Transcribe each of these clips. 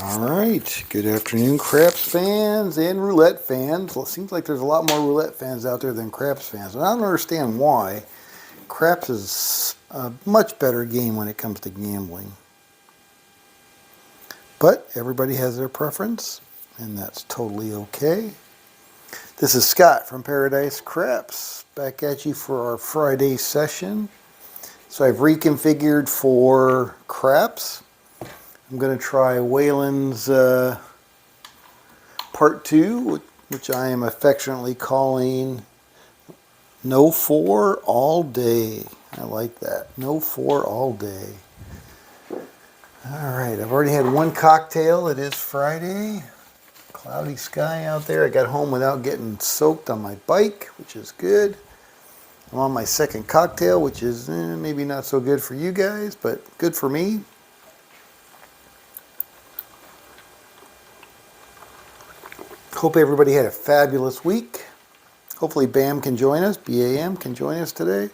Alright, good afternoon craps fans and roulette fans. Well, it seems like there's a lot more roulette fans out there than craps fans. And I don't understand why. Craps is a much better game when it comes to gambling. But everybody has their preference, and that's totally okay. This is Scott from Paradise Craps, back at you for our Friday session. So I've reconfigured for craps. I'm going to try Whalen's Part 2, which I am affectionately calling No-4 all day. I like that. No-4 all day. Alright, I've already had one cocktail. It is Friday. Cloudy sky out there. I got home without getting soaked on my bike, which is good. I'm on my second cocktail, which is maybe not so good for you guys, but good for me. Hope everybody had a fabulous week. Hopefully BAM can join us, BAM can join us today.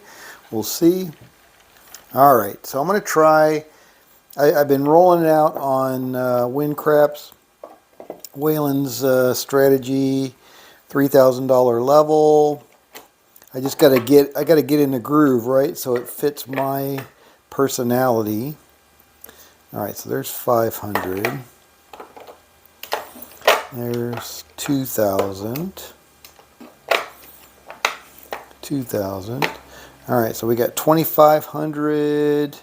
We'll see. All right, so I'm going to try, I've been rolling it out on Win Craps, Whalen's strategy, $3,000 level. I just got to get in the groove, right? So it fits my personality. All right, so there's 500. There's 2,000. 2,000. All right, so we got 2,500.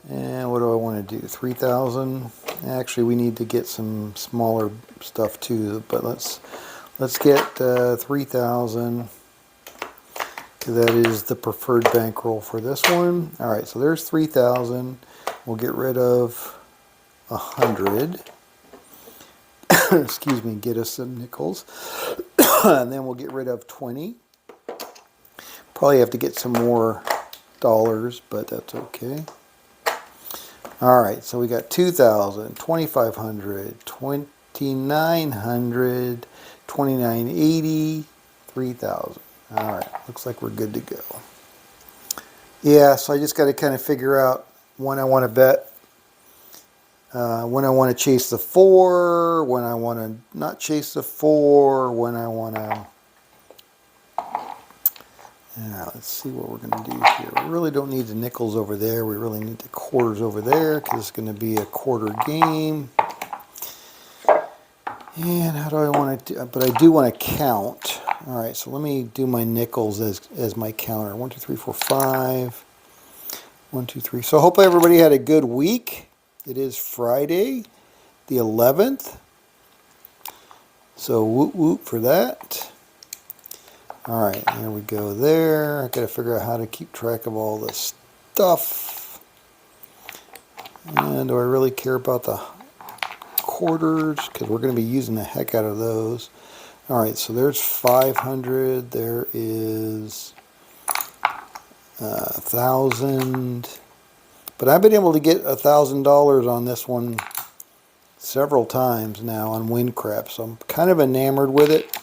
And what do I want to do? 3,000. Actually, we need to get some smaller stuff too. But let's get 3,000. Because that is the preferred bankroll for this one. All right, so there's 3,000. We'll get rid of 100. Excuse me, get us some nickels. And then we'll get rid of 20. Probably have to get some more dollars, but that's okay. All right, so we got 2,000, 2,500, 2,900, 2,980, 3,000. All right, looks like we're good to go. Yeah, so I just got to kind of figure out when I want to bet. When I want to chase the 4, when I want to not chase the 4, when I want to... Now, let's see what we're going to do here. We really don't need the nickels over there. We really need the quarters over there because it's going to be a quarter game. And how do I want to do... But I do want to count. All right, so let me do my nickels as my counter. 1, 2, 3, 4, 5. 1, 2, 3. So I hope everybody had a good week. It is Friday, the 11th. So whoop whoop for that. All right, there we go there. I got to figure out how to keep track of all this stuff. And do I really care about the quarters? Because we're going to be using the heck out of those. All right, so there's 500. There is 1,000. But I've been able to get $1,000 on this one several times now on Win Craps. So I'm kind of enamored with it.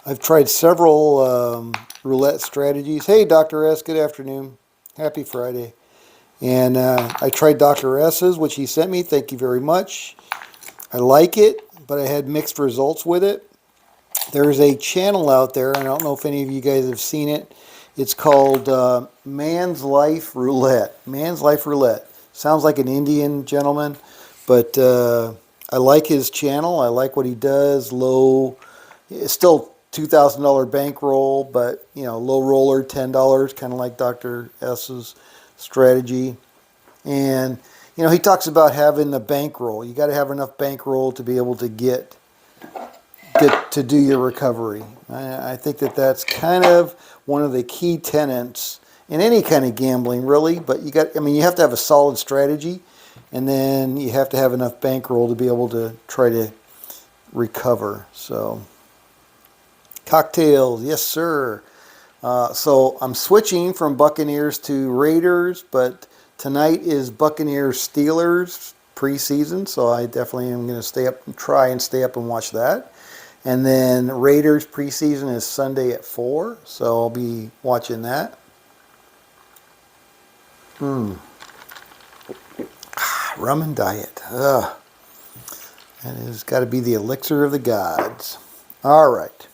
I've tried several roulette strategies. Hey, Dr. S, good afternoon. Happy Friday. And I tried Dr. S's, which he sent me. Thank you very much. I like it, but I had mixed results with it. There's a channel out there, and I don't know if any of you guys have seen it. It's called Man's Life Roulette. Man's Life Roulette. Sounds like an Indian gentleman, but I like his channel. I like what he does. Low, it's still $2,000 bankroll, but you know, low roller, $10, kind of like Dr. S's strategy. And you know, he talks about having the bankroll. You got to have enough bankroll to be able to get to do your recovery. I think that that's kind of one of the key tenets in any kind of gambling, really. But you have to have a solid strategy, and then you have to have enough bankroll to be able to try to recover. So, cocktails, yes, sir. So I'm switching from Buccaneers to Raiders, but tonight is Buccaneers Steelers preseason, so I definitely am going to try and stay up and watch that. And then Raiders preseason is Sunday at 4, so I'll be watching that. Rum and diet. Ugh. That has got to be the elixir of the gods. All right.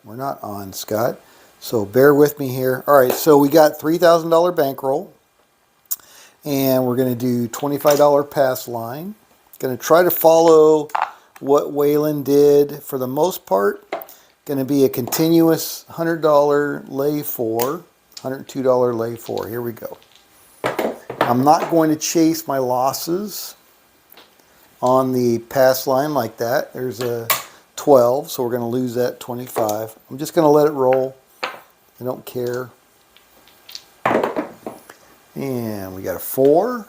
We're not on, Scott. So bear with me here. All right, so we got $3,000 bankroll. And we're going to do $25 pass line. Going to try to follow what Waylon did for the most part. Going to be a continuous $100 lay 4, $102 lay 4. Here we go. I'm not going to chase my losses on the pass line like that. There's a 12, so we're going to lose that 25. I'm just going to let it roll. I don't care. And we got a 4.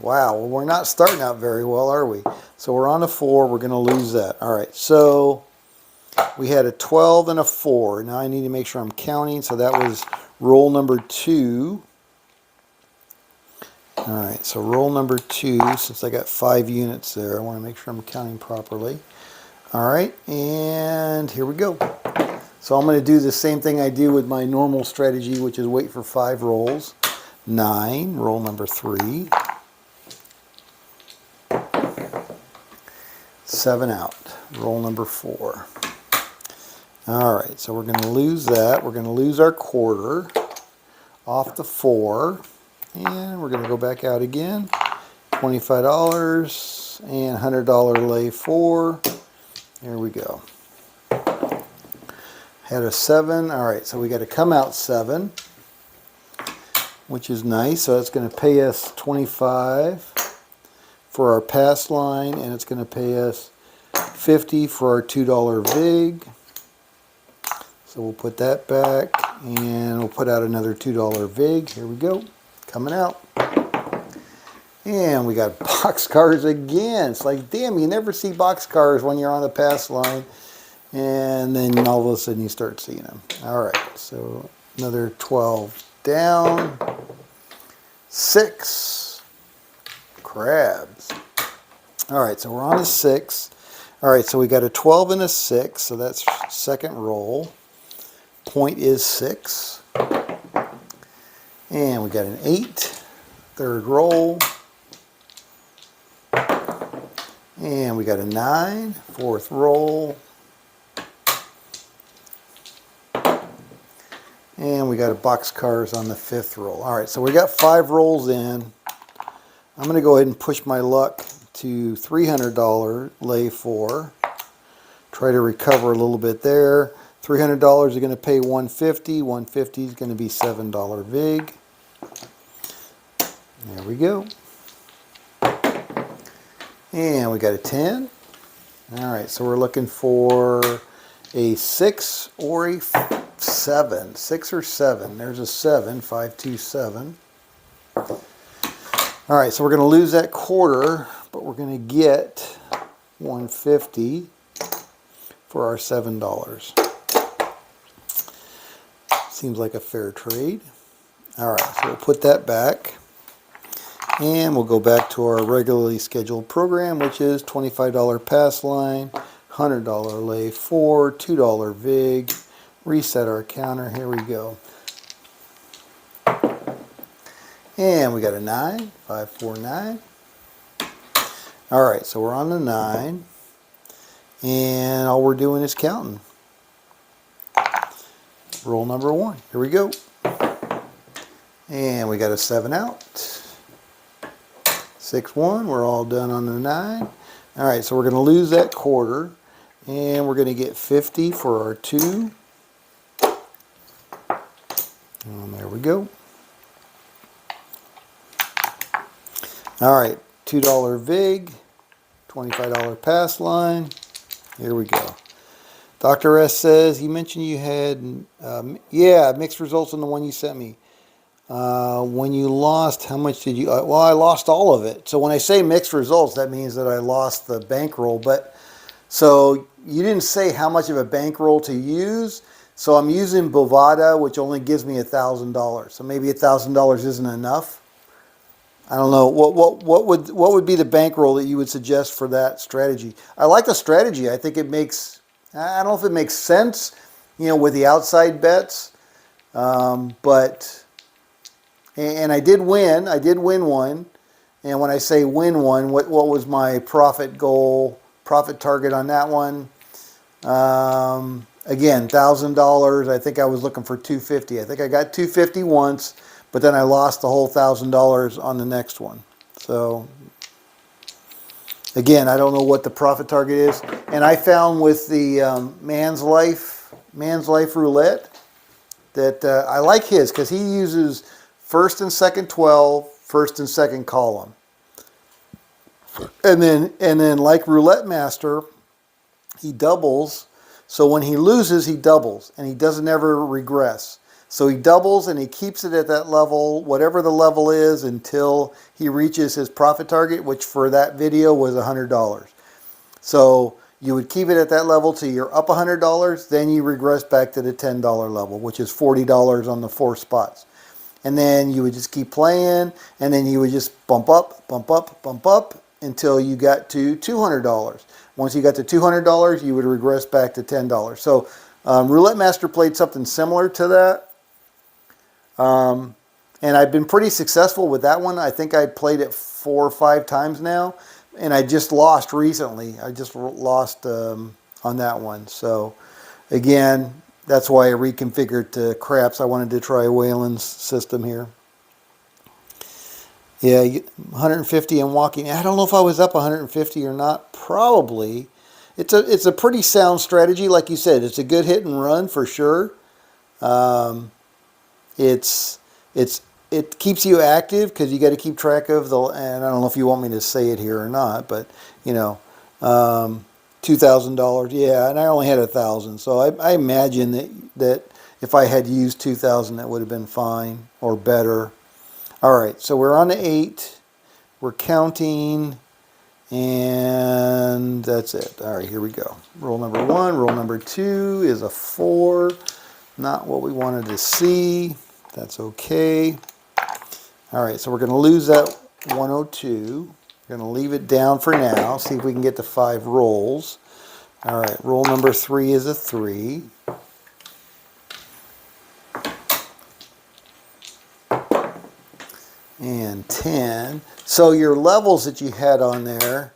Wow, well, we're not starting out very well, are we? So we're on a 4. We're going to lose that. All right, so we had a 12 and a 4. Now I need to make sure I'm counting. So that was roll number 2. All right, so roll number 2, since I got 5 units there, I want to make sure I'm counting properly. All right, and here we go. So I'm going to do the same thing I do with my normal strategy, which is wait for 5 rolls. 9, roll number 3. 7 out, roll number 4. All right, so we're going to lose that. We're going to lose our quarter off the 4. And we're going to go back out again. $25 and $100 lay 4. Here we go. Had a 7. All right, so we got to come out 7, which is nice. So it's going to pay us 25 for our pass line, and it's going to pay us 50 for our $2 vig. So we'll put that back, and we'll put out another $2 vig. Here we go. Coming out. And we got boxcars again. It's like, damn, you never see boxcars when you're on the pass line. And then all of a sudden you start seeing them. All right, so another 12 down. 6 crabs. All right, so we're on a 6. All right, so we got a 12 and a 6, so that's second roll. Point is 6. And we got an 8, third roll. And we got a 9, fourth roll. And we got a boxcars on the 5th roll. All right, so we got 5 rolls in. I'm going to go ahead and push my luck to $300 lay 4. Try to recover a little bit there. $300 are going to pay $150. $150 is going to be $7 vig. There we go. And we got a 10. All right, so we're looking for a 6 or a 7. 6 or 7. There's a 7. 5, 2, 7. All right, so we're going to lose that quarter, but we're going to get $150 for our $7. Seems like a fair trade. All right, so we'll put that back. And we'll go back to our regularly scheduled program, which is $25 pass line, $100 lay 4, $2 vig. Reset our counter. Here we go. And we got a 9, 5, 4, 9. All right, so we're on the 9. And all we're doing is counting. Roll number 1. Here we go. And we got a 7 out. 6, 1. We're all done on the 9. All right, so we're going to lose that quarter. And we're going to get 50 for our 2. And there we go. All right, $2 vig, $25 pass line. Here we go. Dr. S says, you mentioned you had, yeah, mixed results on the one you sent me. When you lost, how much did you, well, I lost all of it. So when I say mixed results, that means that I lost the bankroll. But so you didn't say how much of a bankroll to use. So I'm using Bovada, which only gives me $1,000. So maybe $1,000 isn't enough. I don't know. What would be the bankroll that you would suggest for that strategy? I like the strategy. I think it makes, I don't know if it makes sense, you know, with the outside bets. But, and I did win. I did win one. And when I say win one, what was my profit goal, profit target on that one? Again, $1,000. I think I was looking for 250. I think I got 250 once, but then I lost the whole $1,000 on the next one. So again, I don't know what the profit target is. And I found with the Man's Life roulette that I like his because he uses first and second 12, first and second column. And then like Roulette Master, he doubles. So when he loses, he doubles, and he doesn't ever regress. So he doubles and he keeps it at that level, whatever the level is, until he reaches his profit target, which for that video was $100. So you would keep it at that level till you're up $100, then you regress back to the $10 level, which is $40 on the 4 spots. And then you would just keep playing, and then you would just bump up, bump up, bump up, until you got to $200. Once you got to $200, you would regress back to $10. So Roulette Master played something similar to that. And I've been pretty successful with that one. I think I played it 4 or 5 times now. And I just lost recently. I just lost on that one. So again, that's why I reconfigured to craps. I wanted to try Whalen's system here. Yeah, 150 and walking. I don't know if I was up 150 or not. Probably. It's a pretty sound strategy, like you said. It's a good hit and run for sure. It keeps you active because you got to keep track of the. And I don't know if you want me to say it here or not, but you know, $2,000. Yeah, and I only had 1,000, so I imagine that if I had used 2,000, that would have been fine or better. All right, so we're on to 8. We're counting, and that's it. All right, here we go. Roll number 1. Roll number 2 is a 4. Not what we wanted to see. That's okay. All right, so we're going to lose that 102. We're going to leave it down for now. See if we can get to 5 rolls. All right, roll number 3 is a 3. And 10. So your levels that you had on there,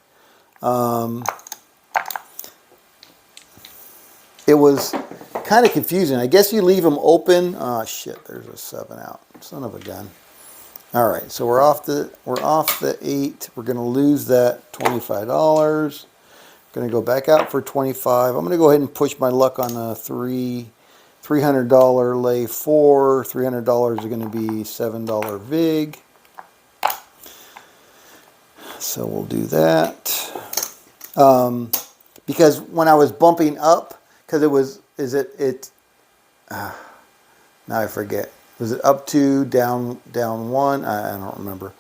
it was kind of confusing. I guess you leave them open. Oh shit, there's a 7 out. Son of a gun. All right, so we're off the 8. We're going to lose that $25. Going to go back out for 25. I'm going to go ahead and push my luck on a $300 lay 4. $300 is going to be $7 vig. So we'll do that. Because when I was bumping up, because it was, now I forget. Was it up 2, down 1? I don't remember.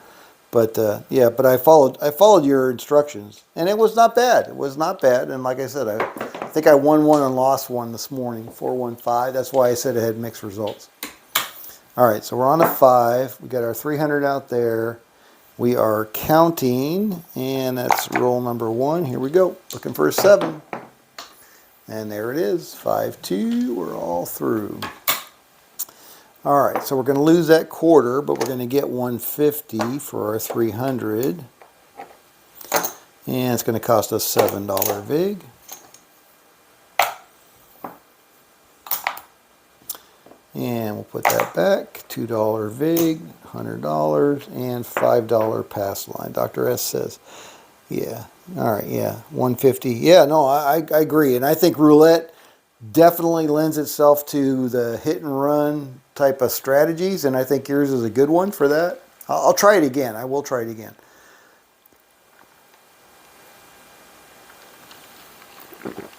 But yeah, but I followed your instructions, and it was not bad. It was not bad, and like I said, I think I won 1 and lost 1 this morning, 415. That's why I said it had mixed results. All right, so we're on to 5. We got our 300 out there. We are counting, and that's roll number 1. Here we go. Looking for a 7. And there it is, 5-2. We're all through. All right, so we're going to lose that quarter, but we're going to get 150 for our 300. And it's going to cost us $7 vig. And we'll put that back, $2 vig, $100, and $5 pass line. Dr. S says, yeah, all right, yeah, 150. Yeah, no, I agree. And I think roulette definitely lends itself to the hit and run type of strategies, and I think yours is a good one for that. I'll try it again. I will try it again.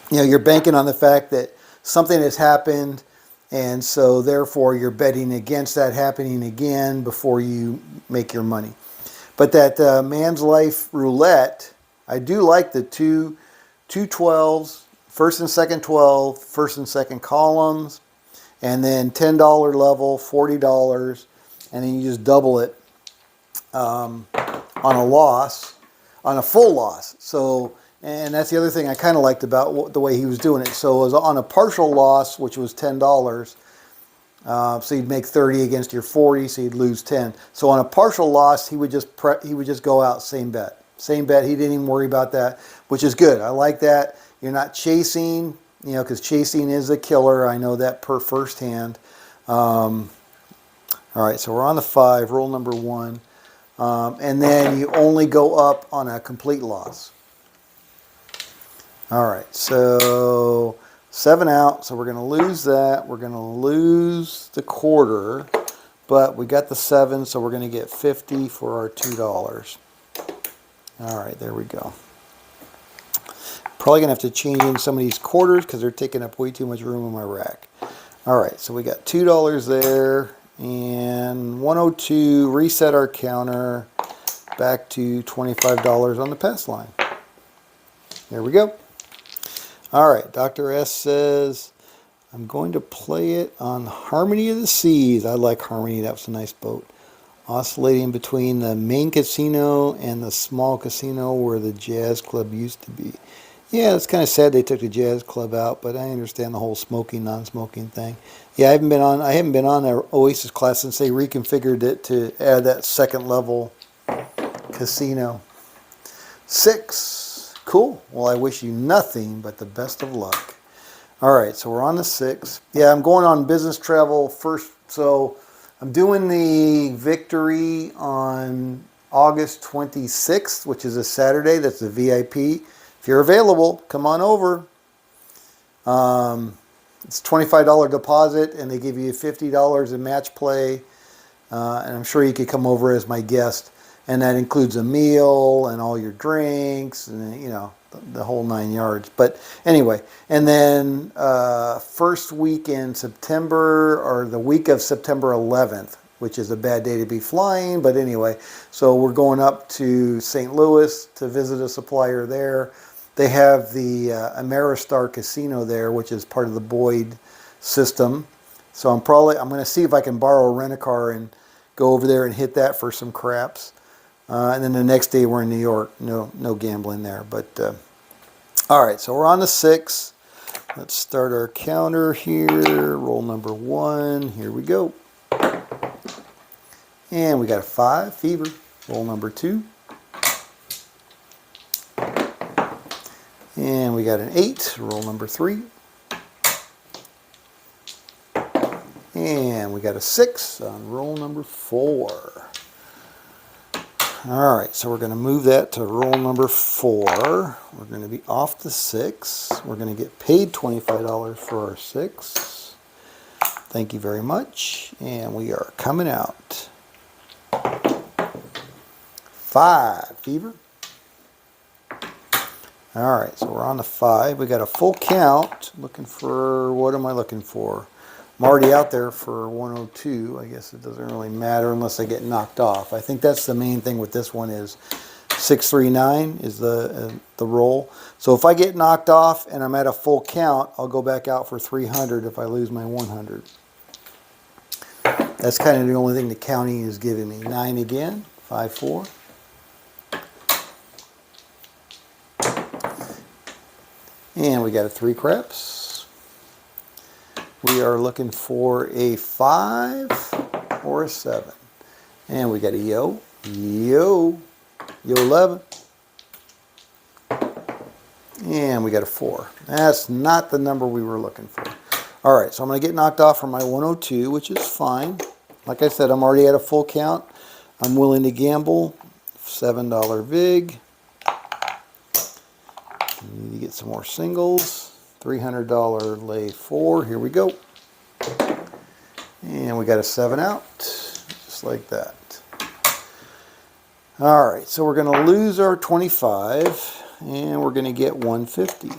You know, you're banking on the fact that something has happened, and so therefore you're betting against that happening again before you make your money. But that Man's Life roulette, I do like the two 12s, first and second 12, first and second columns, and then $10 level, $40, and then you just double it on a loss, on a full loss. So, and that's the other thing I kind of liked about the way he was doing it. So it was on a partial loss, which was $10. So you'd make 30 against your 40, so you'd lose 10. So on a partial loss, he would just go out same bet. Same bet. He didn't even worry about that, which is good. I like that. You're not chasing, because chasing is a killer. I know that per firsthand. All right, so we're on the 5, rule number 1. And then you only go up on a complete loss. All right, so 7 out, so we're going to lose that. We're going to lose the quarter, but we got the 7, so we're going to get 50 for our $2. All right, there we go. Probably going to have to change in some of these quarters because they're taking up way too much room in my rack. All right, so we got $2 there, and 102, reset our counter back to $25 on the pass line. There we go. All right, Dr. S says, I'm going to play it on Harmony of the Seas. I like Harmony. That was a nice boat. Oscillating between the main casino and the small casino where the jazz club used to be. Yeah, it's kind of sad they took the jazz club out, but I understand the whole smoking, non-smoking thing. Yeah, I haven't been on an Oasis class since they reconfigured it to add that second level casino. 6. Cool. Well, I wish you nothing but the best of luck. All right, so we're on the 6. Yeah, I'm going on business travel first. So I'm doing the Victory on August 26th, which is a Saturday. That's a VIP. If you're available, come on over. It's $25 deposit, and they give you $50 in match play. And I'm sure you could come over as my guest. And that includes a meal and all your drinks and, the whole 9 yards. But anyway, and then first week in September, or the week of September 11th, which is a bad day to be flying. But anyway, so we're going up to St. Louis to visit a supplier there. They have the Ameristar Casino there, which is part of the Boyd system. So I'm going to see if I can borrow a rent-a-car and go over there and hit that for some craps. And then the next day we're in New York. No gambling there. But all right, so we're on the 6. Let's start our counter here. Roll number 1. Here we go. And we got a 5, fever. Roll number 2. And we got an 8. Roll number 3. And we got a 6 on roll number 4. All right, so we're going to move that to roll number 4. We're going to be off the 6. We're going to get paid $25 for our 6. Thank you very much. And we are coming out. 5, fever. All right, so we're on the 5. We got a full count. Looking for, what am I looking for? I'm already out there for 102. I guess it doesn't really matter unless I get knocked off. I think that's the main thing with this one is 639 is the roll. So if I get knocked off and I'm at a full count, I'll go back out for 300 if I lose my 100. That's kind of the only thing the counting is giving me. 9 again, 5, 4. And we got a 3 craps. We are looking for a 5 or a 7. And we got a yo, 11. And we got a 4. That's not the number we were looking for. All right, so I'm going to get knocked off for my 102, which is fine. Like I said, I'm already at a full count. I'm willing to gamble. $7 vig. Need to get some more singles. $300 lay 4. Here we go. And we got a 7 out, just like that. All right, so we're going to lose our 25, and we're going to get 150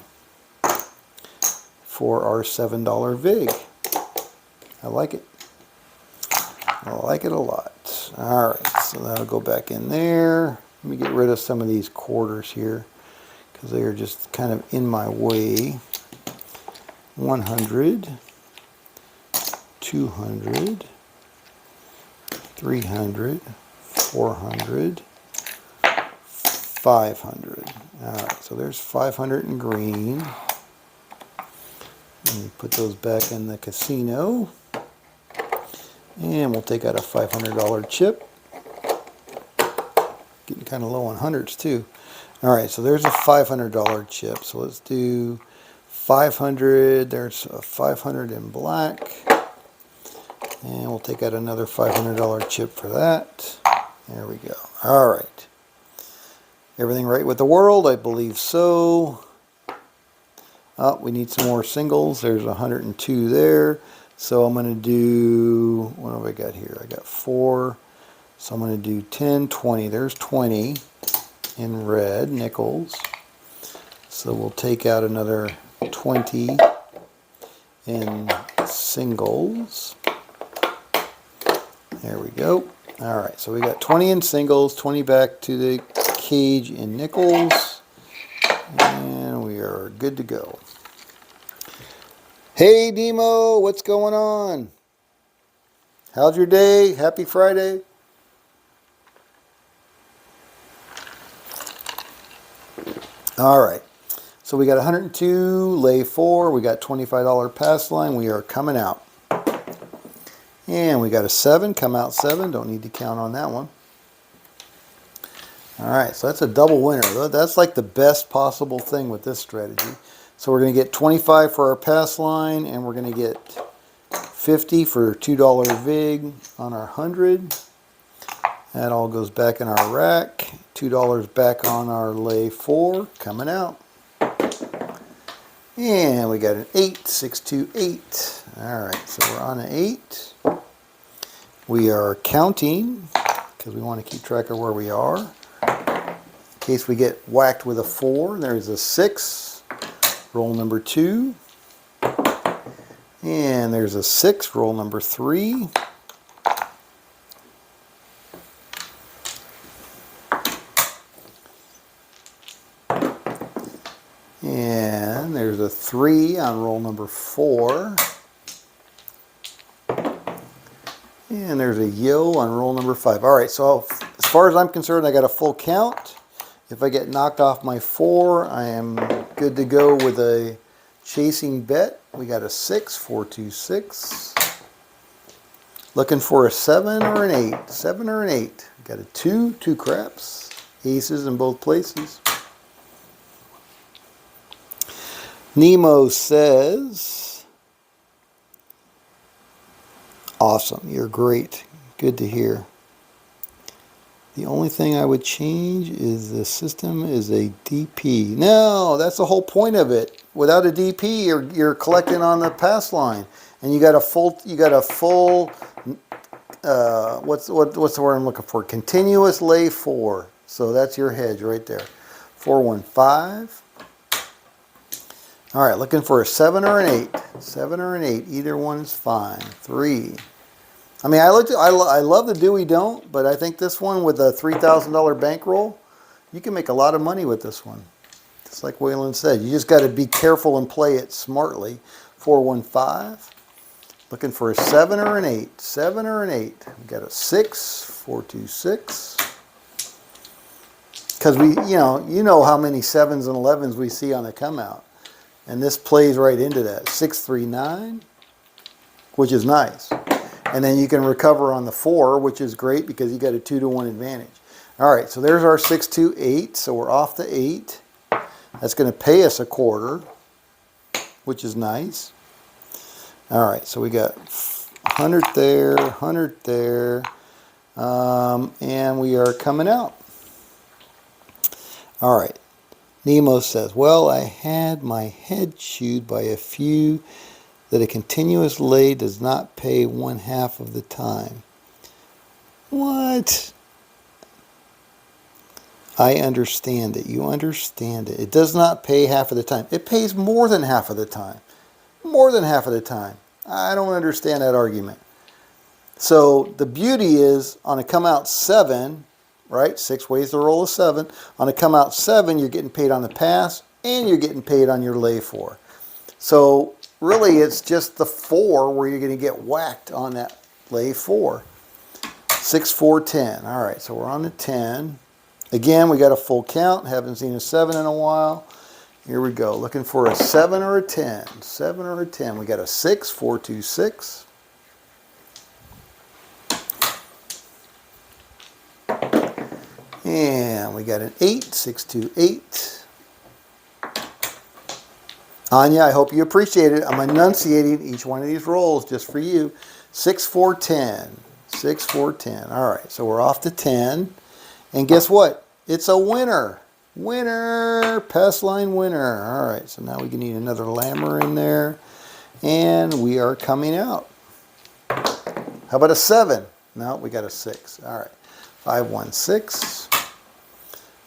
for our $7 vig. I like it. I like it a lot. All right, so that'll go back in there. Let me get rid of some of these quarters here because they are just kind of in my way. 100, 200, 300, 400, 500. All right, so there's 500 in green. Let me put those back in the casino. And we'll take out a $500 chip. Getting kind of low on hundreds too. All right, so there's a $500 chip. So let's do 500. There's a 500 in black. And we'll take out another $500 chip for that. There we go. All right. Everything right with the world? I believe so. Oh, we need some more singles. There's 102 there. So I'm going to do, what have I got here? I got 4. So I'm going to do 10, 20. There's 20 in red nickels. So we'll take out another 20 in singles. There we go. All right, so we got 20 in singles, 20 back to the cage in nickels, and we are good to go. Hey, Demo, what's going on? How's your day? Happy Friday. All right, so we got 102, lay 4, we got $25 pass line, we are coming out. And we got a 7, come out 7, don't need to count on that one. All right, so that's a double winner. That's like the best possible thing with this strategy. So we're going to get 25 for our pass line, and we're going to get 50 for $2 VIG on our 100. That all goes back in our rack. $2 back on our lay 4, coming out. And we got an 8, 628. All right, so we're on an 8. We are counting because we want to keep track of where we are. In case we get whacked with a 4, there's a 6. Roll number 2. And there's a 6. Roll number 3. And there's a 3 on roll number 4. And there's a yo on roll number 5. All right, so as far as I'm concerned, I got a full count. If I get knocked off my 4, I am good to go with a chasing bet. We got a 6, 4, 2, 6. Looking for a 7 or an 8. 7 or an 8. Got a 2, 2 craps. Aces in both places. Nemo says, awesome, you're great. Good to hear. The only thing I would change is the system is a DP. No, that's the whole point of it. Without a DP, you're collecting on the pass line, and you got a full what's the word I'm looking for? Continuous lay 4. So that's your hedge right there. 415. All right, looking for a 7 or an 8. 7 or an 8, either one is fine. 3. I mean, I love the do we don't, but I think this one with a $3,000 bankroll, you can make a lot of money with this one. Just like Waylon said, you just got to be careful and play it smartly. 415. Looking for a 7 or an 8. 7 or an 8. We got a 6. 426. Because you know how many 7s and 11s we see on the come out. And this plays right into that. 639, which is nice. And then you can recover on the 4, which is great because you got a 2-to-1 advantage. All right, so there's our 628. So we're off the 8. That's going to pay us a quarter, which is nice. All right, so we got 100 there, 100 there, and we are coming out. All right. Nemo says, well, I had my head chewed by a few that a continuous lay does not pay 1/2 of the time. What? I understand it. You understand it. It does not pay half of the time. It pays more than half of the time. More than half of the time. I don't understand that argument. So the beauty is on a come out 7, right? 6 ways to roll a 7. On a come out 7, you're getting paid on the pass and you're getting paid on your lay 4. So really it's just the 4 where you're going to get whacked on that lay 4. 6, 4, 10. All right, so we're on the 10. Again, we got a full count. Haven't seen a 7 in a while. Here we go. Looking for a 7 or a 10. 7 or a 10. We got a 6, 4, 2, 6. And we got an 8, 6, 2, 8. Anya, I hope you appreciate it. I'm enunciating each one of these rolls just for you. 6, 4, 10. 6, 4, 10. All right, so we're off to 10. And guess what? It's a winner. Winner. Pass line winner. All right, so now we can need another lammer in there. And we are coming out. How about a 7? No, we got a 6. All right. 5, 1, 6.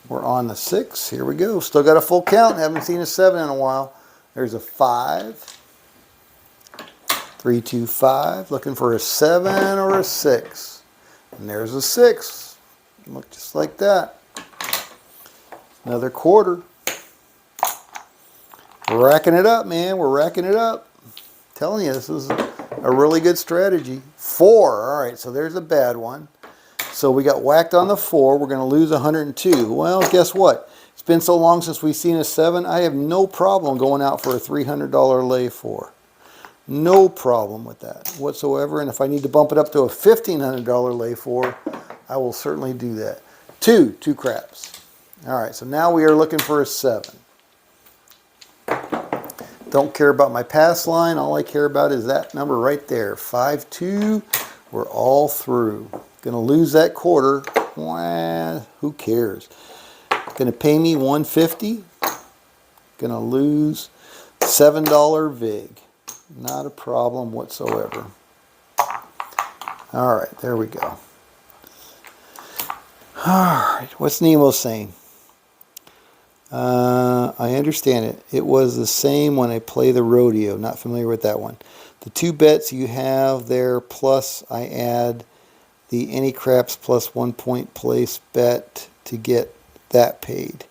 We're on the 6. Here we go. Still got a full count. Haven't seen a 7 in a while. There's a 5. 3, 2, 5. Looking for a 7 or a 6. And there's a 6. Look just like that. Another quarter. We're racking it up, man. We're racking it up. Telling you, this is a really good strategy. 4. All right, so there's a bad one. So we got whacked on the 4. We're going to lose 102. Well, guess what? It's been so long since we've seen a 7. I have no problem going out for a $300 lay 4. No problem with that whatsoever. And if I need to bump it up to a $1,500 lay 4, I will certainly do that. 2 craps. All right, so now we are looking for a 7. Don't care about my pass line. All I care about is that number right there. 5, 2. We're all through. Gonna lose that quarter. Wah, who cares? Gonna pay me $150. Gonna lose $7 vig. Not a problem whatsoever. All right, there we go. All right, what's Nemo saying? I understand it. It was the same when I play the rodeo. Not familiar with that one. The 2 bets you have there, plus I add the any craps plus 1 point place bet to get that paid.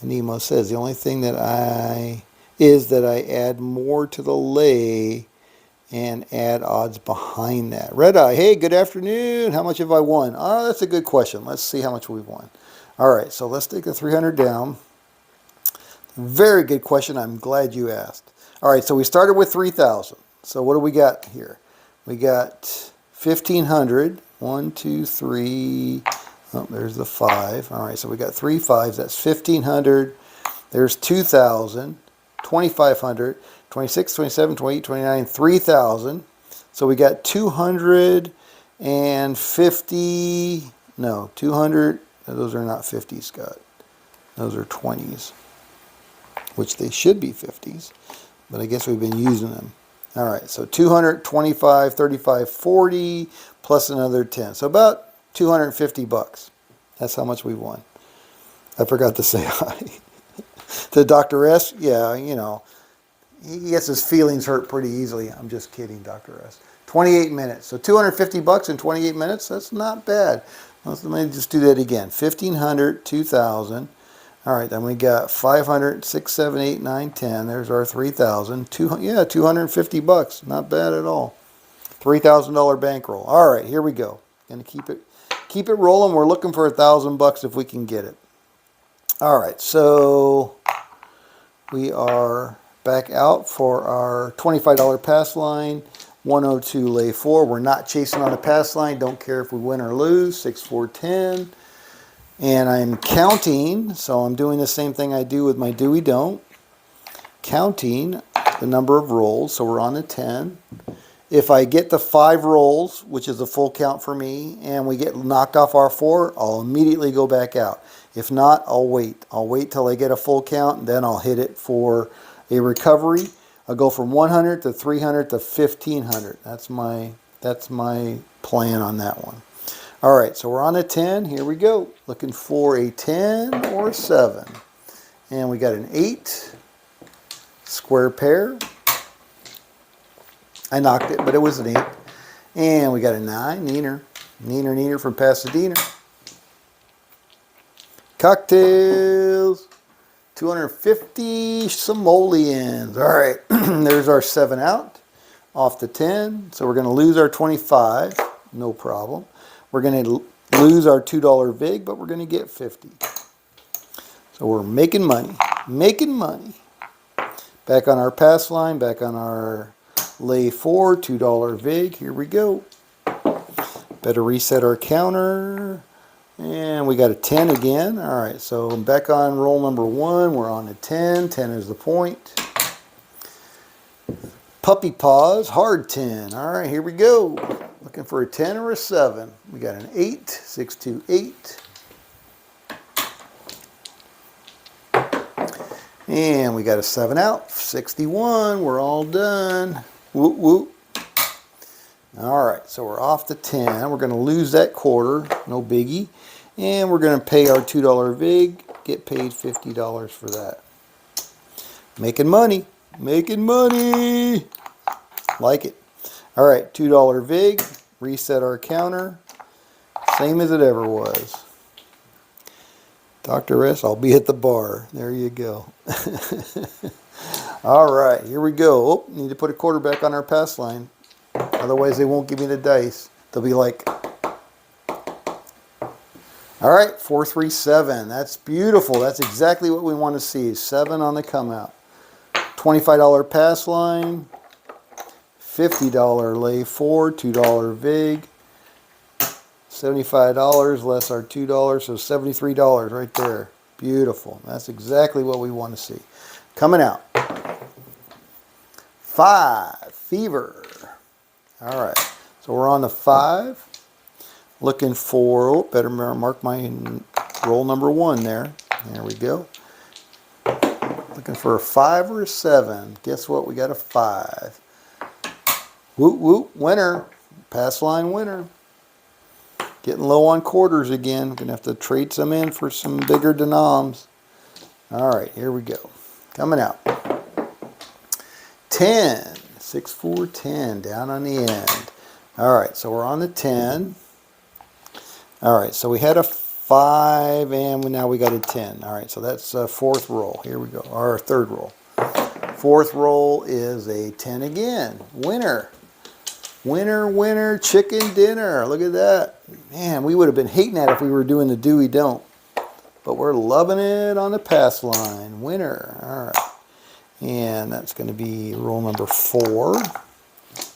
And Nemo says the only thing that I add more to the lay and add odds behind that. Red Eye, hey, good afternoon. How much have I won? Oh, that's a good question. Let's see how much we've won. All right, so let's take the 300 down. Very good question. I'm glad you asked. All right, so we started with 3,000. So what do we got here? We got 1,500. 1, 2, 3. Oh, there's the 5. All right, so we got 3 5s. That's 1,500. There's 2,000. 2,500. 26, 27, 28, 29, 3,000. So we got 250. No, 200. Those are not 50s, Scott. Those are 20s, which they should be 50s, but I guess we've been using them. All right, so 225, 35, 40, plus another 10. So about 250 bucks. That's how much we won. I forgot to say hi. To Dr. S, yeah, you know, he gets his feelings hurt pretty easily. I'm just kidding, Dr. S. 28 minutes. So 250 bucks in 28 minutes, that's not bad. Let me just do that again. 1,500, 2,000. All right, then we got 500, 6, 7, 8, 9, 10. There's our 3,000. Yeah, 250 bucks. Not bad at all. $3,000 bankroll. All right, here we go. Gonna keep it rolling. We're looking for $1,000 if we can get it. All right, so we are back out for our $25 pass line. 102 lay 4. We're not chasing on a pass line. Don't care if we win or lose. 6, 4, 10. And I'm counting, so I'm doing the same thing I do with my do we don't. Counting the number of rolls, so we're on the 10. If I get the 5 rolls, which is a full count for me, and we get knocked off our 4, I'll immediately go back out. If not, I'll wait. I'll wait till I get a full count, and then I'll hit it for a recovery. I'll go from 100 to 300 to 1,500. That's my plan on that one. All right, so we're on a 10. Here we go. Looking for a 10 or a 7. And we got an 8. Square pair. I knocked it, but it was an 8. And we got a 9. Neener from Pasadena. Cocktails. 250 simoleons. All right, there's our 7 out. Off the 10. So we're going to lose our 25. No problem. We're going to lose our $2 vig, but we're going to get 50. So we're making money. Making money. Back on our pass line, back on our lay 4, $2 vig. Here we go. Better reset our counter. And we got a 10 again. All right, so back on roll number 1. We're on a 10. 10 is the point. Puppy paws, hard 10. All right, here we go. Looking for a 10 or a 7. We got an 8, 6, 2, 8. And we got a 7 out, 61. We're all done. Whoop, whoop. All right, so we're off the 10. We're going to lose that quarter, no biggie. And we're going to pay our $2 VIG, get paid $50 for that. Making money, making money. Like it. All right, $2 VIG, reset our counter, same as it ever was. Dr. S, I'll be at the bar. There you go. All right, here we go. Oh, need to put a quarter back on our pass line. Otherwise, they won't give me the dice. They'll be like, all right, 437. That's beautiful. That's exactly what we want to see. 7 on the come out. $25 pass line. $50 lay 4, $2 VIG. $75 less our $2, so $73 right there. Beautiful. That's exactly what we want to see. Coming out. 5, fever. All right, so we're on the 5. Looking for, oh, better mark my roll number 1 there. There we go. Looking for a 5 or a 7. Guess what? We got a 5. Whoop, whoop, winner. Pass line winner. Getting low on quarters again. Going to have to trade some in for some bigger denoms. All right, here we go. Coming out. 10. 6, 4, 10. Down on the end. All right, so we're on the 10. All right, so we had a 5, and now we got a 10. All right, so that's a 4th roll. Here we go, our 3rd roll. 4th roll is a 10 again. Winner. Winner, winner, chicken dinner. Look at that. Man, we would have been hating that if we were doing the do we don't. But we're loving it on the pass line. Winner. All right. And that's going to be roll number 4.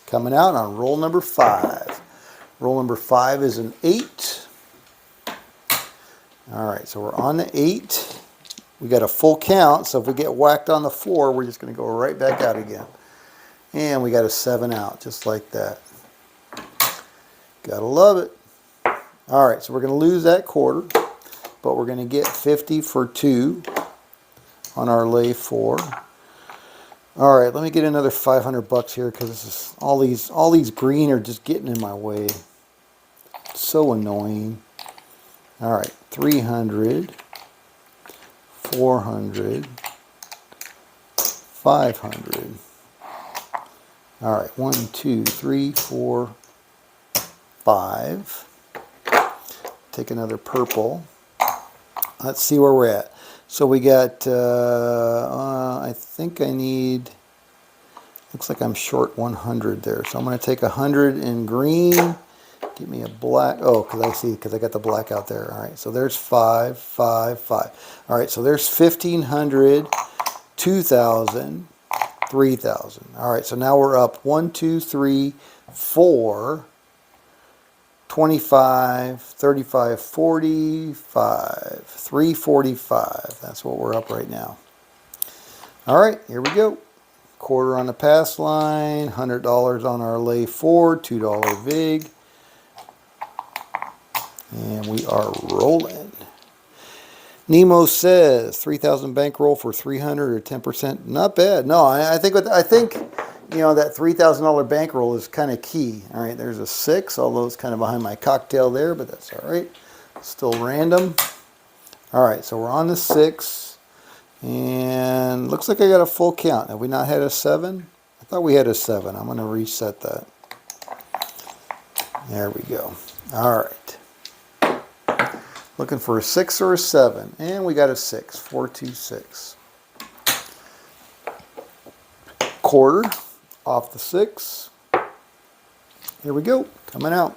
Coming out on roll number 5. Roll number 5 is an 8. All right, so we're on the 8. We got a full count, so if we get whacked on the 4, we're just going to go right back out again. And we got a 7 out, just like that. Gotta love it. All right, so we're going to lose that quarter, but we're going to get 50 for 2 on our lay 4. All right, let me get another 500 bucks here because this is all these green are just getting in my way. So annoying. All right, 300, 400, 500. All right, 1, 2, 3, 4, 5. Take another purple. Let's see where we're at. So we got, I think I need, looks like I'm short 100 there. So I'm going to take 100 in green. Give me a black, oh, because I got the black out there. All right, so there's 5, 5, 5. All right, so there's 1,500, 2,000. 3,000. All right, so now we're up 1, 2, 3, 4, 25, 35, 45, 345. That's what we're up right now. All right, here we go. Quarter on the pass line, $100 on our lay 4, $2 VIG. And we are rolling. Nemo says 3,000 bankroll for 300 or 10%. Not bad. No, I think you know that $3,000 bankroll is kind of key. All right, there's a 6, although it's kind of behind my cocktail there, but that's all right. Still random. All right, so we're on the 6, and looks like I got a full count. Have we not had a 7? I thought we had a 7. I'm going to reset that. There we go. All right. Looking for a 6 or a 7. And we got a 6. 4, 2, 6. Quarter off the 6. Here we go. Coming out.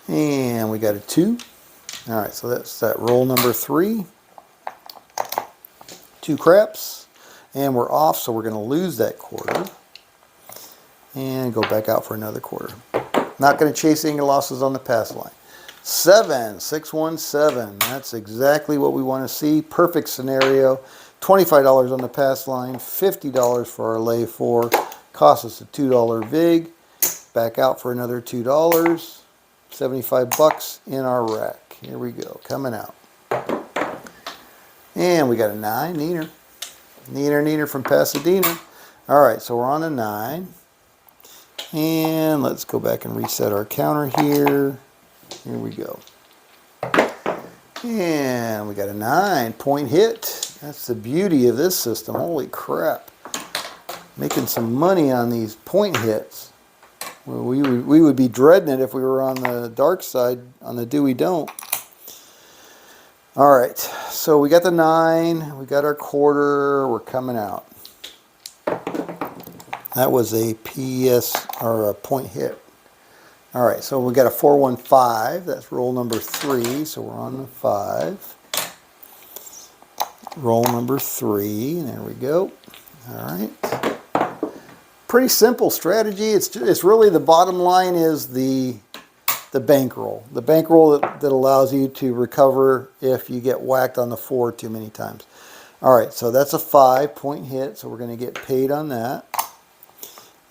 And we got a 2. All right, so that's that roll number 3. 2 craps. And we're off, so we're going to lose that quarter. And go back out for another quarter. Not going to chase any losses on the pass line. 617. That's exactly what we want to see. Perfect scenario. $25 on the pass line, $50 for our lay 4. Cost us a $2 vig. Back out for another $2. 75 bucks in our rack. Here we go, coming out. And we got a 9, Neener. Neener from Pasadena. All right, so we're on a 9. And let's go back and reset our counter here. Here we go. And we got a 9 point hit. That's the beauty of this system. Holy crap. Making some money on these point hits. Well, we would be dreading it if we were on the dark side, on the do we don't. All right, so we got the 9, we got our quarter, we're coming out. That was a PS, or a point hit. All right, so we got a 415, that's roll number 3, so we're on the 5. Roll number 3, and there we go. All right. Pretty simple strategy. It's really, the bottom line is the bankroll. The bankroll that allows you to recover if you get whacked on the 4 too many times. All right, so that's a 5 point hit, so we're going to get paid on that.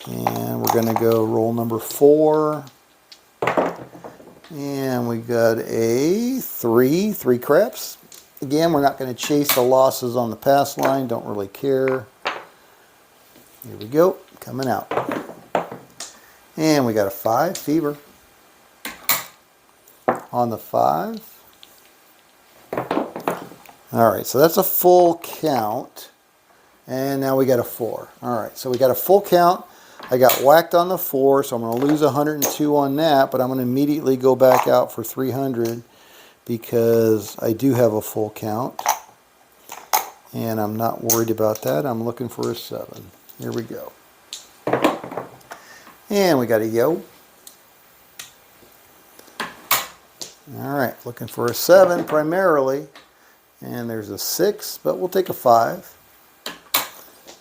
And we're going to go roll number 4. And we got a 3 craps. Again, we're not going to chase the losses on the pass line. Don't really care. Here we go, coming out. And we got a 5 fever on the 5. All right, so that's a full count. And now we got a 4. All right, so we got a full count. I got whacked on the 4, so I'm going to lose 102 on that, but I'm going to immediately go back out for 300 because I do have a full count. And I'm not worried about that. I'm looking for a 7. Here we go. And we got a yo. All right, looking for a 7 primarily. And there's a 6, but we'll take a 5.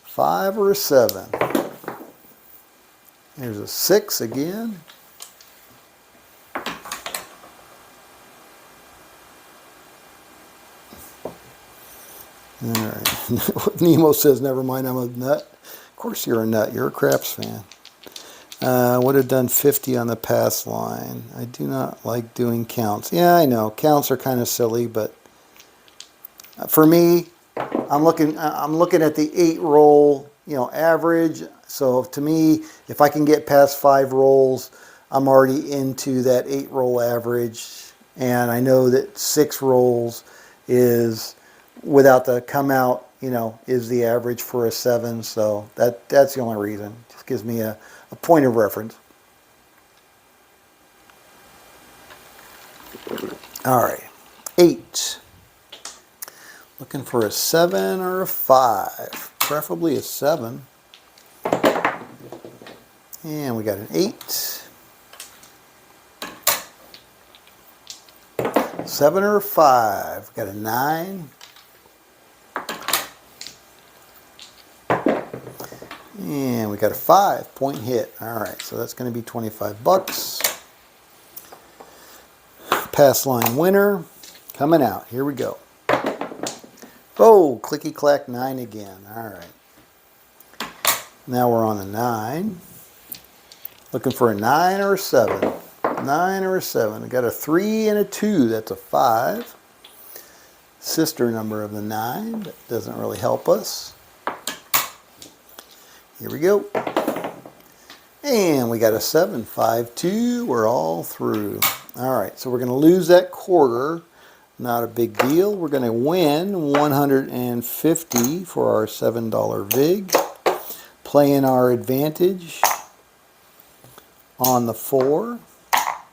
5 or a 7. There's a 6 again. All right. Nemo says, never mind, I'm a nut. Of course you're a nut. You're a craps fan. Would have done 50 on the pass line. I do not like doing counts. Yeah, I know. Counts are kind of silly, but for me, I'm looking at the 8 roll, average. So to me, if I can get past 5 rolls, I'm already into that 8 roll average. And I know that 6 rolls is, without the come out, is the average for a 7. So that's the only reason. Just gives me a point of reference. All right, 8. Looking for a 7 or a 5, preferably a 7. And we got an 8. 7 or a 5. Got a 9. And we got a 5 point hit. All right, so that's going to be 25 bucks. Pass line winner coming out. Here we go. Oh, clicky clack 9 again. All right. Now we're on the 9. Looking for a 9 or a 7. 9 or a 7. We got a 3 and a 2. That's a 5. Sister number of the 9. That doesn't really help us. Here we go. And we got a 7. 5, 2. We're all through. All right, so we're going to lose that quarter. Not a big deal. We're going to win 150 for our $7 vig. Playing our advantage on the 4.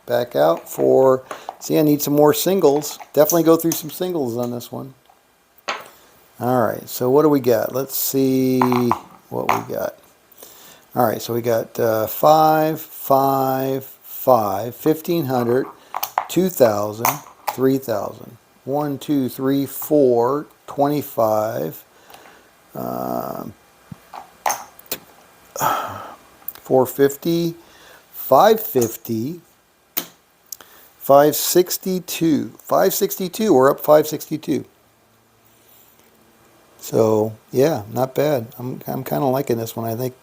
Back out for, see, I need some more singles. Definitely go through some singles on this one. All right, so what do we got? Let's see what we got. All right, so we got 5, 5, 5, 1,500, 2,000, 3,000. 1, 2, 3, 4, 25, 450, 550, 562. 562. We're up 562. So yeah, not bad. I'm kind of liking this one. I think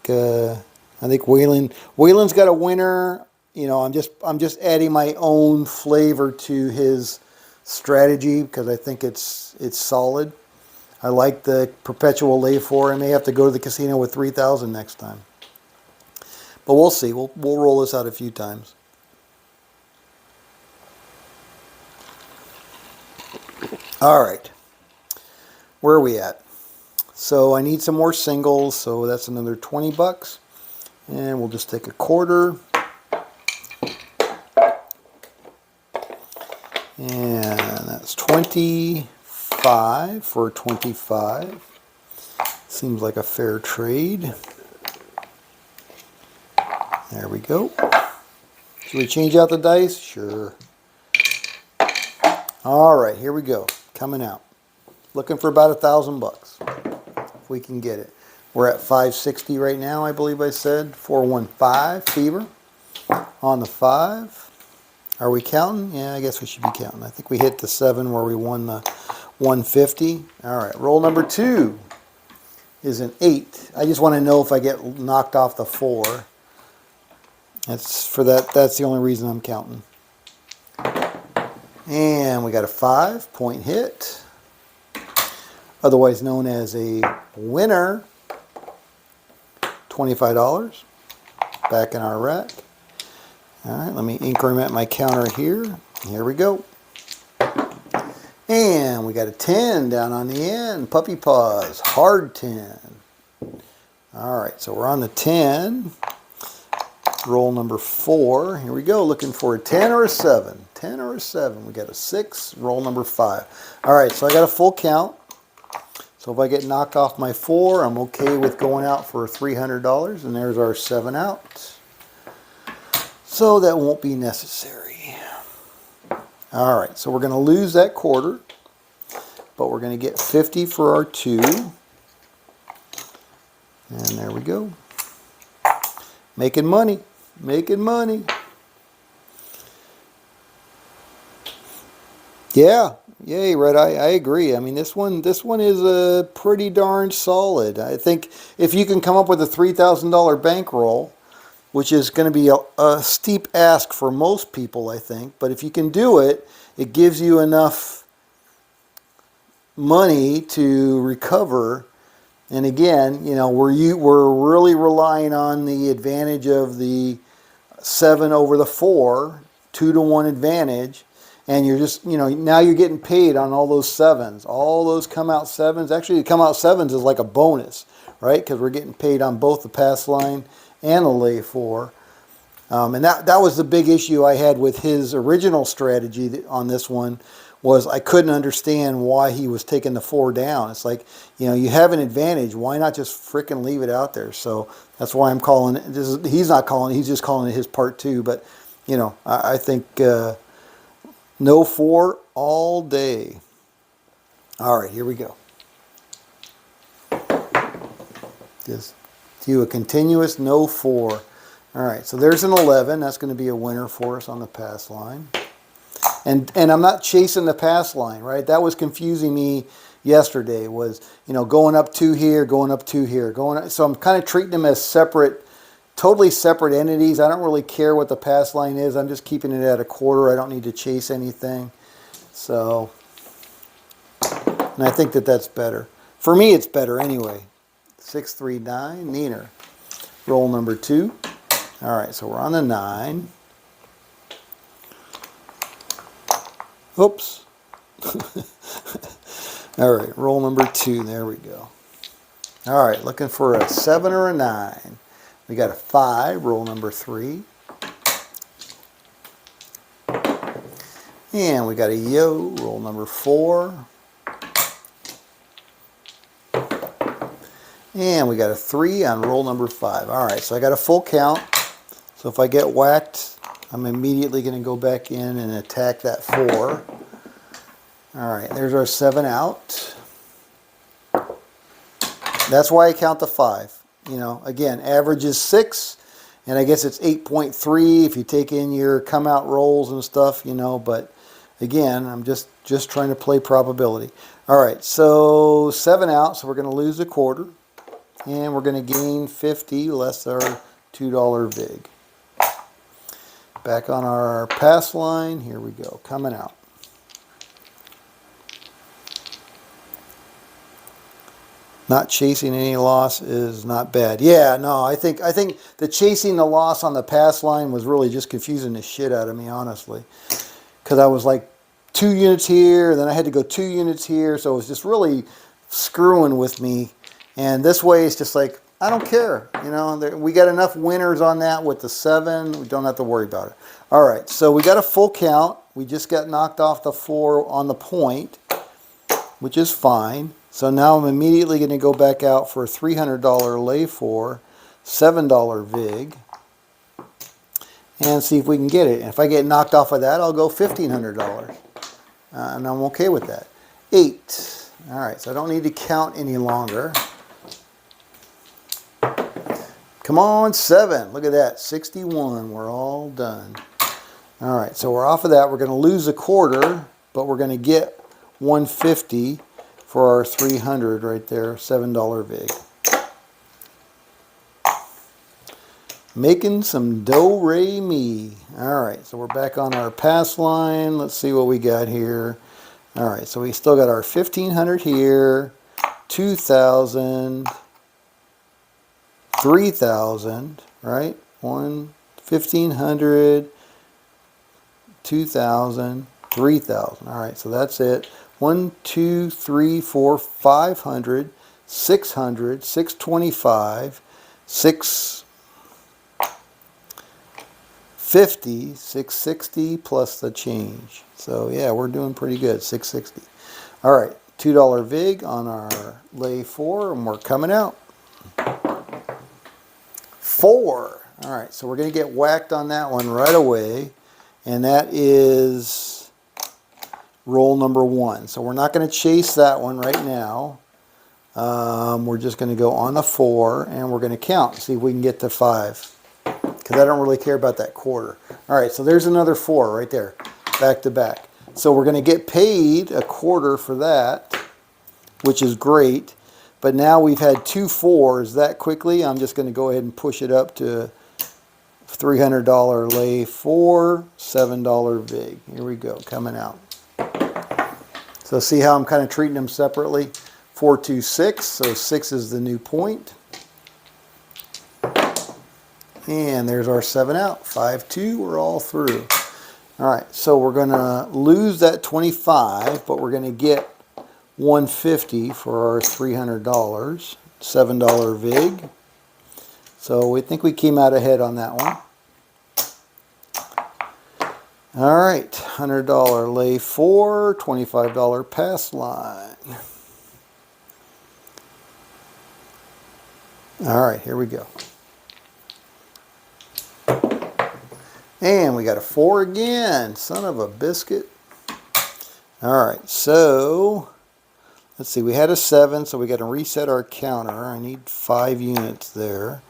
Wayland's got a winner. You know, I'm just adding my own flavor to his strategy because I think it's solid. I like the perpetual lay for. I may have to go to the casino with 3,000 next time. But we'll see. We'll roll this out a few times. All right. Where are we at? So I need some more singles, so that's another 20 bucks. And we'll just take a quarter. And that's 25 for 25. Seems like a fair trade. There we go. Should we change out the dice? Sure. All right, here we go. Coming out. Looking for about 1,000 bucks. If we can get it. We're at 560 right now, I believe I said. 415 fever on the 5. Are we counting? Yeah, I guess we should be counting. I think we hit the 7 where we won the 150. All right, roll number 2 is an 8. I just want to know if I get knocked off the 4. That's the only reason I'm counting. And we got a 5-point hit, otherwise known as a winner. $25 back in our rack. All right, let me increment my counter here. Here we go. And we got a 10 down on the end. Puppy paws, hard 10. All right, so we're on the 10. Roll number 4. Here we go, looking for a 10 or a 7. 10 or a 7. We got a 6. Roll number 5. All right, so I got a full count. So if I get knocked off my 4, I'm okay with going out for $300. And there's our 7 out. So that won't be necessary. All right, so we're going to lose that quarter. But we're going to get 50 for our 2. And there we go. Making money. Making money. Yeah. Yay, Red Eye. I agree. I mean, this one is pretty darn solid. I think if you can come up with a $3,000 bankroll, which is going to be a steep ask for most people, I think. But if you can do it, it gives you enough money to recover. And again, you know, we're really relying on the advantage of the 7 over the 4, 2-to-1 advantage. And you're just, you know, now you're getting paid on all those 7s. All those come out 7s. Actually, the come out 7s is like a bonus, right? Because we're getting paid on both the pass line and the lay 4. And that was the big issue I had with his original strategy on this one, was I couldn't understand why he was taking the 4 down. It's like, you know, you have an advantage. Why not just frickin' leave it out there? So that's why I'm calling it. He's not calling it. He's just calling it his part 2. But, you know, I think No-4 all day. All right, here we go. Just do a continuous No-4. All right, so there's an 11. That's going to be a winner for us on the pass line. And I'm not chasing the pass line, right? That was confusing me yesterday, was, you know, going up 2 here, going up 2 here. So I'm kind of treating them as separate, totally separate entities. I don't really care what the pass line is. I'm just keeping it at a quarter. I don't need to chase anything. So, and I think that's better. For me, it's better anyway. 639, Neener. Roll number 2. All right, so we're on the 9. Oops. All right, roll number 2. There we go. All right, looking for a 7 or a 9. We got a 5, roll number 3. And we got a yo, roll number 4. And we got a 3 on roll number 5. All right, so I got a full count. So if I get whacked, I'm immediately going to go back in and attack that 4. All right, there's our 7 out. That's why I count the 5. You know, again, average is 6. And I guess it's 8.3 if you take in your come out rolls and stuff, you know, but again, I'm just trying to play probability. All right, so 7 out, so we're going to lose a quarter. And we're going to gain 50 less our $2 vig. Back on our pass line, here we go, coming out. Not chasing any loss is not bad. Yeah, no, I think the chasing the loss on the pass line was really just confusing the shit out of me, honestly. Because I was like 2 units here, and then I had to go 2 units here, so it was just really screwing with me. And this way, it's just like, I don't care. You know, we got enough winners on that with the 7. We don't have to worry about it. All right, so we got a full count. We just got knocked off the 4 on the point, which is fine. So now I'm immediately going to go back out for a $300 lay for $7 vig and see if we can get it. And if I get knocked off of that, I'll go $1,500. And I'm okay with that. 8. All right, so I don't need to count any longer. Come on, 7. Look at that, 61. We're all done. All right, so we're off of that. We're going to lose a quarter, but we're going to get 150 for our 300 right there, $7 vig. Making some do-re-mi. All right, so we're back on our pass line. Let's see what we got here. All right, so we still got our 1,500 here, 2,000, 3,000, right? 1,500, 2,000, 3,000. All right, so that's it. 1, 2, 3, 4, 500, 600, 625, 650, 660 plus the change. So yeah, we're doing pretty good, 660. All right, $2 vig on our lay 4, and we're coming out. 4. All right, so we're going to get whacked on that one right away, and that is roll number 1. So we're not going to chase that one right now. We're just going to go on the 4, and we're going to count, see if we can get to 5. Because I don't really care about that quarter. All right, so there's another 4 right there, back to back. So we're going to get paid a quarter for that, which is great. But now we've had 2 4s that quickly. I'm just going to go ahead and push it up to $300 lay 4, $7 vig. Here we go, coming out. So see how I'm kind of treating them separately? 4, 2, 6. So 6 is the new point. And there's our 7 out. 5, 2. We're all through. All right. So we're going to lose that 25, but we're going to get 150 for our $300. $7 vig. So we think we came out ahead on that one. All right, $100 lay 4, $25 pass line. All right, here we go. And we got a 4 again, son of a biscuit. All right, so let's see, we had a 7, so we got to reset our counter. I need 5 units there.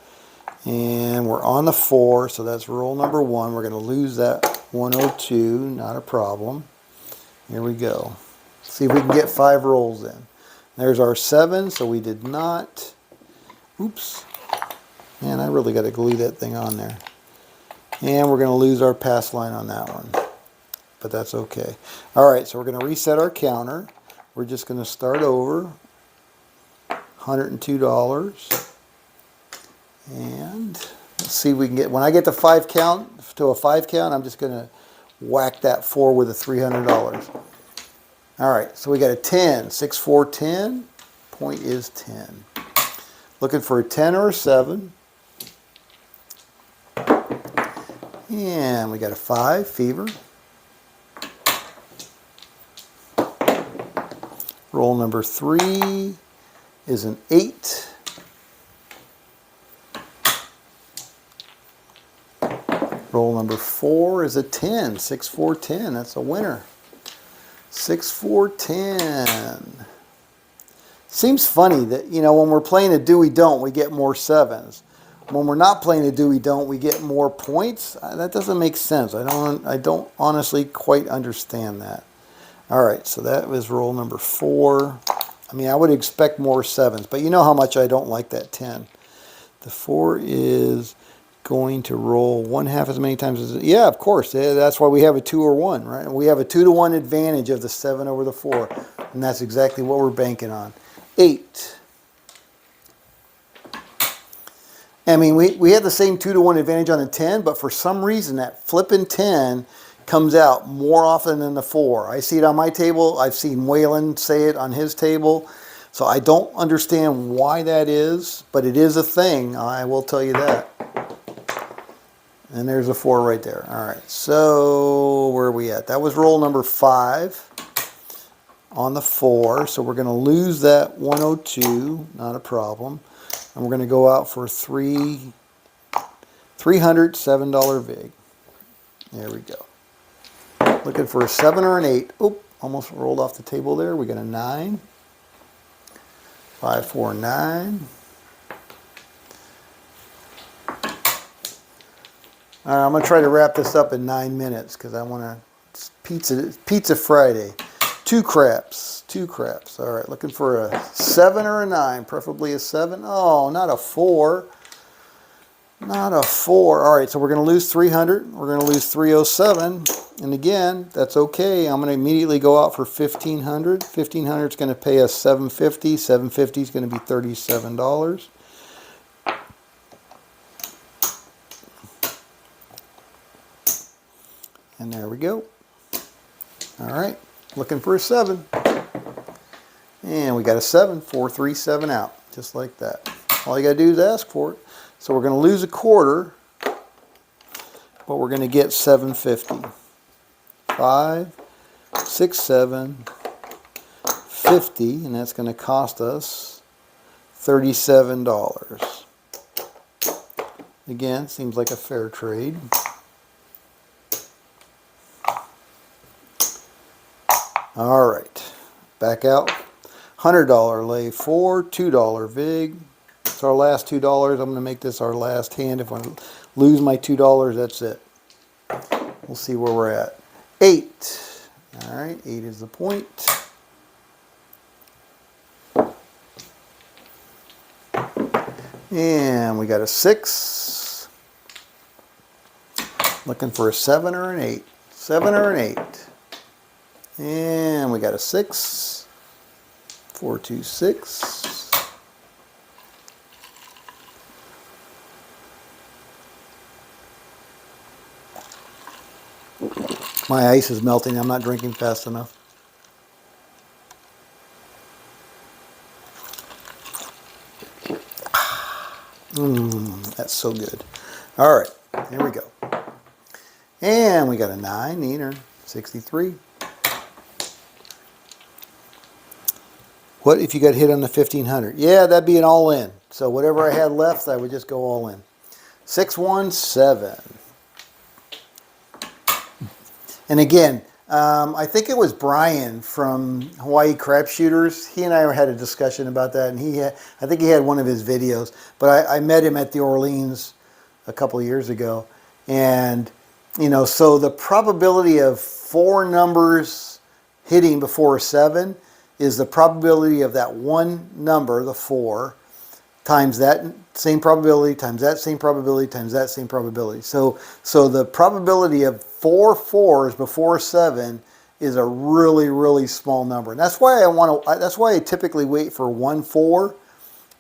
And we're on the 4, so that's roll number 1. We're going to lose that 102, not a problem. Here we go. See if we can get 5 rolls in. There's our 7, so we did not. Oops. Man, I really got to glue that thing on there. And we're going to lose our pass line on that one. But that's okay. All right, so we're going to reset our counter. We're just going to start over. $102. And let's see if we can get, when I get to a 5 count, I'm just going to whack that 4 with a $300. All right, so we got a 10, 6, 4, 10. Point is 10. Looking for a 10 or a 7. And we got a 5, fever. Roll number 3 is an 8. Roll number 4 is a 10. 6, 4, 10. That's a winner. 6, 4, 10. Seems funny that, you know, when we're playing a do-we-don't, we get more 7s. when we're not playing a do we don't, we get more points. That doesn't make sense. I don't honestly quite understand that. All right, so that was roll number 4. I mean, I would expect more 7s, but you know how much I don't like that 10. The 4 is going to roll 1/2 as many times as... Yeah, of course. That's why we have a 2 or 1, right? We have a 2-to-1 advantage of the 7 over the 4, and that's exactly what we're banking on. 8. I mean, we had the same 2-to-1 advantage on the 10, but for some reason that flipping 10 comes out more often than the 4. I see it on my table. I've seen Waylon say it on his table. So I don't understand why that is, but it is a thing. I will tell you that. And there's a 4 right there. All right, so where are we at? That was roll number 5 on the 4. So we're going to lose that 102, not a problem. And we're going to go out for $307 vig. There we go. Looking for a 7 or an 8. Oop, almost rolled off the table there. We got a 9. 5, 4, 9. All right, I'm going to try to wrap this up in 9 minutes because I want to... Pizza Friday. 2 craps. 2 craps. All right, looking for a 7 or a 9. Preferably a 7. Oh, not a 4. Not a 4. All right, so we're going to lose 300. We're going to lose 307. And again, that's okay. I'm going to immediately go out for 1,500. 1,500 is going to pay us 750. 750 is going to be $37. And there we go. All right, looking for a 7. And we got a 7. 437 out, just like that. All you got to do is ask for it. So we're going to lose a quarter, but we're going to get 750. 5, 6, 7, 50, and that's going to cost us $37. Again, seems like a fair trade. All right, back out. $100 lay 4, $2 vig. It's our last $2. I'm going to make this our last hand. If I lose my $2, that's it. We'll see where we're at. 8. All right, 8 is the point. And we got a 6. Looking for a 7 or an 8. 7 or an 8. And we got a 6. 4, 2, 6. My ice is melting. I'm not drinking fast enough. That's so good. All right, here we go. And we got a 9, neater, 63. What if you got hit on the 1,500? Yeah, that'd be an all-in. So whatever I had left, I would just go all in. 617. And again, I think it was Brian from Hawaii Crap Shooters. He and I had a discussion about that, and I think he had one of his videos. But I met him at the Orleans a couple of years ago, and you know, so the probability of 4 numbers hitting before a 7 is the probability of that one number, the 4, times that same probability, times that same probability, times that same probability. So the probability of 4 4s before 7 is a really, really small number. And that's why that's why I typically wait for 1 4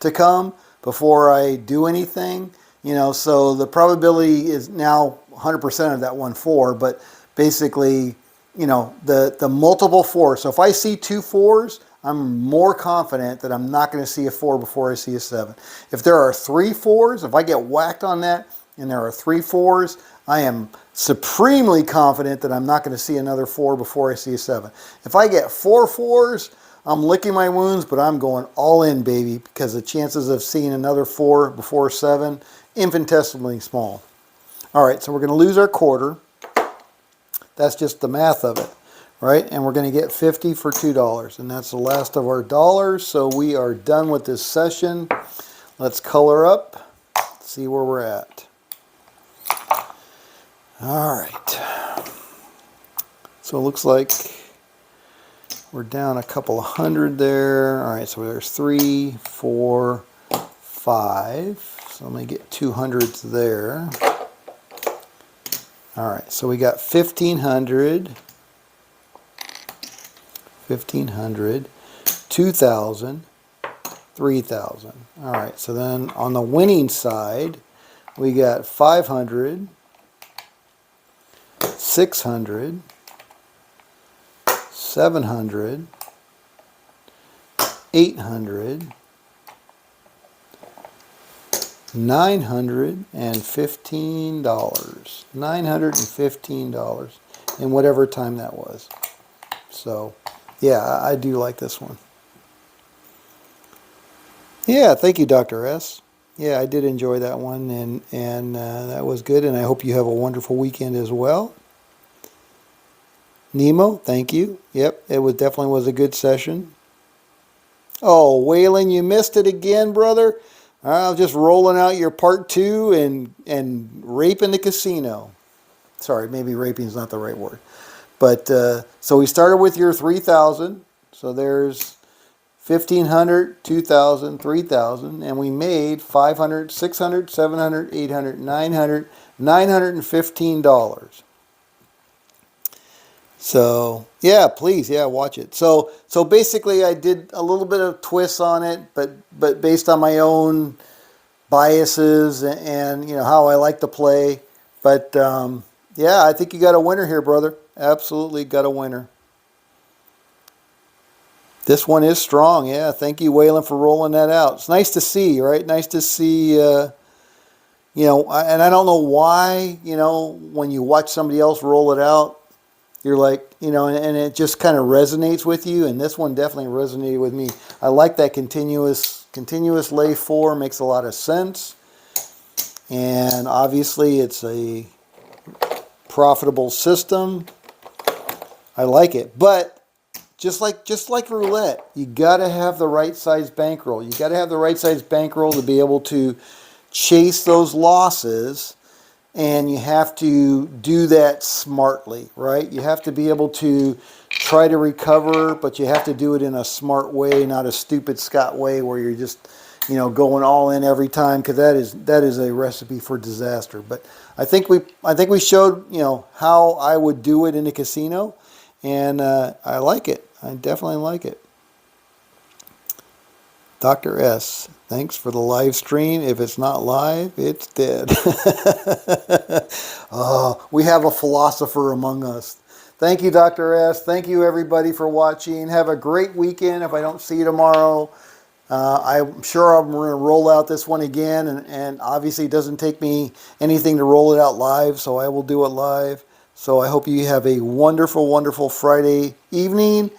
to come before I do anything. You know, so the probability is now 100% of that 1 4, but basically, you know, the multiple 4s. So if I see 2 4s, I'm more confident that I'm not going to see a 4 before I see a 7. If there are 3 4s, if I get whacked on that and there are 3 4s, I am supremely confident that I'm not going to see another 4 before I see a 7. If I get 4 4s, I'm licking my wounds, but I'm going all in, baby, because the chances of seeing another 4 before 7, infinitesimally small. All right, so we're going to lose our quarter. That's just the math of it, right? And we're going to get 50 for $2, and that's the last of our dollars. So we are done with this session. Let's color up. see where we're at. All right. So it looks like we're down a couple of hundred there. All right, so there's 3, 4, 5. So let me get 200s there. All right, so we got 1,500, 1,500, 2,000, 3,000. All right, so then on the winning side, we got 500, 600, 700, 800, $915. $915 in whatever time that was. So, yeah, I do like this one. Yeah, thank you, Dr. S. Yeah, I did enjoy that one, and that was good, and I hope you have a wonderful weekend as well. Nemo, thank you. Yep, it definitely was a good session. Oh, Waylon, you missed it again, brother. I was just rolling out your part 2 and raping the casino. Sorry, maybe raping is not the right word. But so we started with your 3,000. So there's 1,500, 2,000, 3,000, and we made 500, 600, 700, 800, 900, $915. So yeah, please, yeah, watch it. So basically, I did a little bit of twists on it, but based on my own biases and you know how I like to play. But yeah, I think you got a winner here, brother. Absolutely got a winner. This one is strong. Yeah, thank you, Waylon, for rolling that out. It's nice to see, right? Nice to see. You know, and I don't know why. You know, when you watch somebody else roll it out, you're like, you know, and it just kind of resonates with you. And this one definitely resonated with me. I like that continuous lay 4, makes a lot of sense. And obviously it's a profitable system. I like it. But just like roulette, you got to have the right size bankroll. You got to have the right size bankroll to be able to chase those losses. And you have to do that smartly, right? You have to be able to try to recover, but you have to do it in a smart way, not a stupid Scott way where you're just, you know, going all in every time, because that is a recipe for disaster. But I think we showed, you know, how I would do it in a casino, and I like it. I definitely like it. Dr. S, thanks for the live stream. If it's not live, it's dead. Oh, we have a philosopher among us. Thank you, Dr. S. Thank you, everybody, for watching. Have a great weekend. If I don't see you tomorrow, I'm sure I'm going to roll out this one again. And obviously, it doesn't take me anything to roll it out live, so I will do it live. So I hope you have a wonderful, wonderful Friday evening.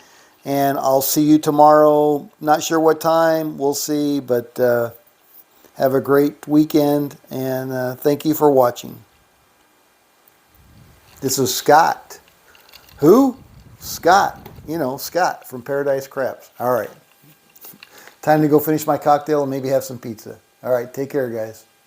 And I'll see you tomorrow. Not sure what time. We'll see. But have a great weekend. And thank you for watching. This is Scott. Who? Scott. You know, Scott from Paradise Craps. All right. Time to go finish my cocktail and maybe have some pizza. All right. Take care, guys.